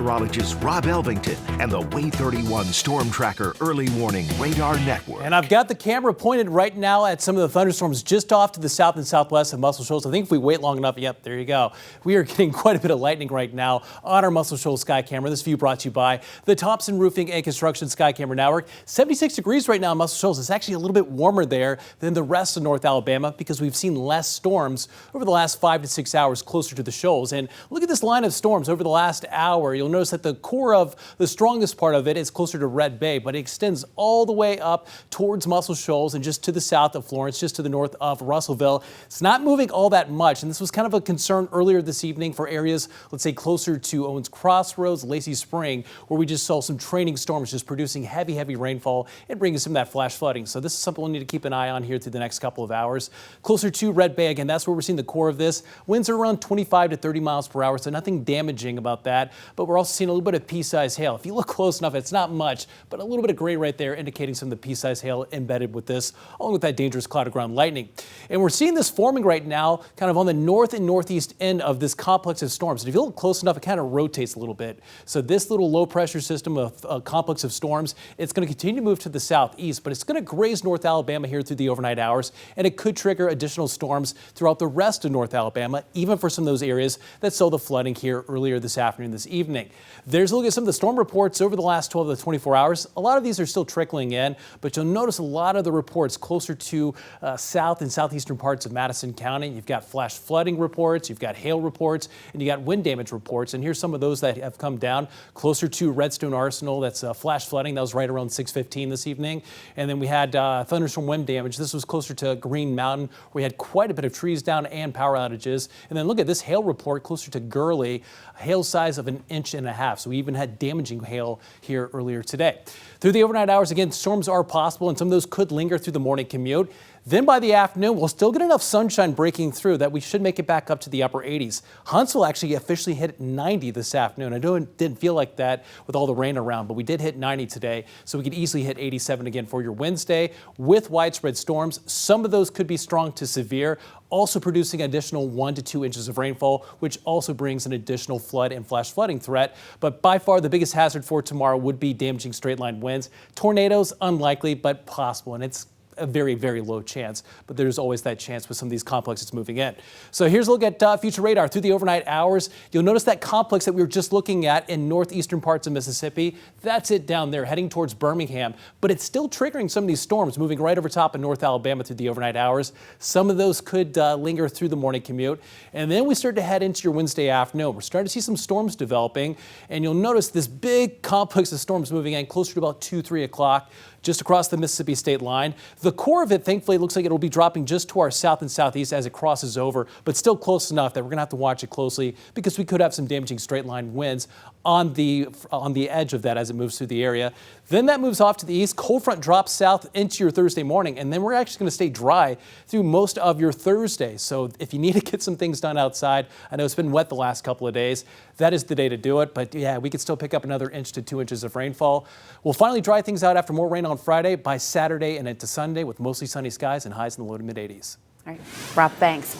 meteorologist Rob Elvington and the Way 31 Storm Tracker Early Warning Radar Network. And I've got the camera pointed right now at some of the thunderstorms just off to the south and southwest of Muscle Shoals. I think if we wait long enough, yep, there you go. We are getting quite a bit of lightning right now on our Muscle Shoals sky camera. This view brought to you by the Thompson Roofing and Construction Sky Camera Network. 76 degrees right now in Muscle Shoals. It's actually a little bit warmer there than the rest of North Alabama because we've seen less storms over the last 5 to 6 hours closer to the shoals. And look at this line of storms over the last hour. You'll notice that the core of the strongest part of it is closer to Red Bay, but it extends all the way up towards Muscle Shoals and just to the south of Florence, just to the north of Russellville. It's not moving all that much, and this was kind of a concern earlier this evening for areas, let's say, closer to Owens Crossroads, Lacey Spring, where we just saw some training storms just producing heavy rainfall and bringing some of that flash flooding. So this is something we'll need to keep an eye on here through the next couple of hours. Closer to Red Bay, again, that's where we're seeing the core of this. Winds are around 25 to 30 miles per hour, so nothing damaging about that, but we're also seeing a little bit of pea-sized hail. If you look close enough, it's not much, but a little bit of gray right there indicating some of the pea-sized hail embedded with this, along with that dangerous cloud of ground lightning. And we're seeing this forming right now kind of on the north and northeast end of this complex of storms. And if you look close enough, it kind of rotates a little bit. So this little low pressure system of a complex of storms, it's going to continue to move to the southeast, but it's going to graze North Alabama here through the overnight hours, and it could trigger additional storms throughout the rest of North Alabama, even for some of those areas that saw the flooding here earlier this afternoon, this evening. There's a look at some of the storm reports over the last 12 to 24 hours. A lot of these are still trickling in, but you'll notice a lot of the reports closer to south and southeastern parts of Madison County. You've got flash flooding reports, you've got hail reports, and you got wind damage reports. And here's some of those that have come down closer to Redstone Arsenal. That's flash flooding. That was right around 6:15 this evening. And then we had thunderstorm wind damage. This was closer to Green Mountain. We had quite a bit of trees down and power outages. And then look at this hail report closer to Gurley, hail size of 1.5 inches. So we even had damaging hail here earlier today. Through the overnight hours, again, storms are possible, and some of those could linger through the morning commute. Then by the afternoon, we'll still get enough sunshine breaking through that we should make it back up to the upper 80s. Huntsville actually officially hit 90 this afternoon. I know it didn't feel like that with all the rain around, but we did hit 90 today, so we could easily hit 87 again for your Wednesday with widespread storms. Some of those could be strong to severe, also producing additional 1 to 2 inches of rainfall, which also brings an additional flood and flash flooding threat. But by far the biggest hazard for tomorrow would be damaging straight line winds. Tornadoes, unlikely, but possible, and it's a very low chance, but there's always that chance with some of these complexes moving in. So here's a look at future radar through the overnight hours. You'll notice that complex that we were just looking at in northeastern parts of Mississippi. That's it down there heading towards Birmingham, but it's still triggering some of these storms moving right over top of North Alabama through the overnight hours. Some of those could linger through the morning commute, and then we start to head into your Wednesday afternoon. We're starting to see some storms developing, and you'll notice this big complex of storms moving in closer to about 2-3 o'clock just across the Mississippi state line. The core of it, thankfully, looks like it will be dropping just to our south and southeast as it crosses over, but still close enough that we're going to have to watch it closely because we could have some damaging straight line winds on the edge of that as it moves through the area. Then that moves off to the east. Cold front drops south into your Thursday morning, and then we're actually going to stay dry through most of your Thursday. So if you need to get some things done outside, I know it's been wet the last couple of days, that is the day to do it. But yeah, we could still pick up another 1 to 2 inches of rainfall. We'll finally dry things out after more rain on Friday, by Saturday and into Sunday with mostly sunny skies and highs in the low to mid 80s. All right, Rob, thanks.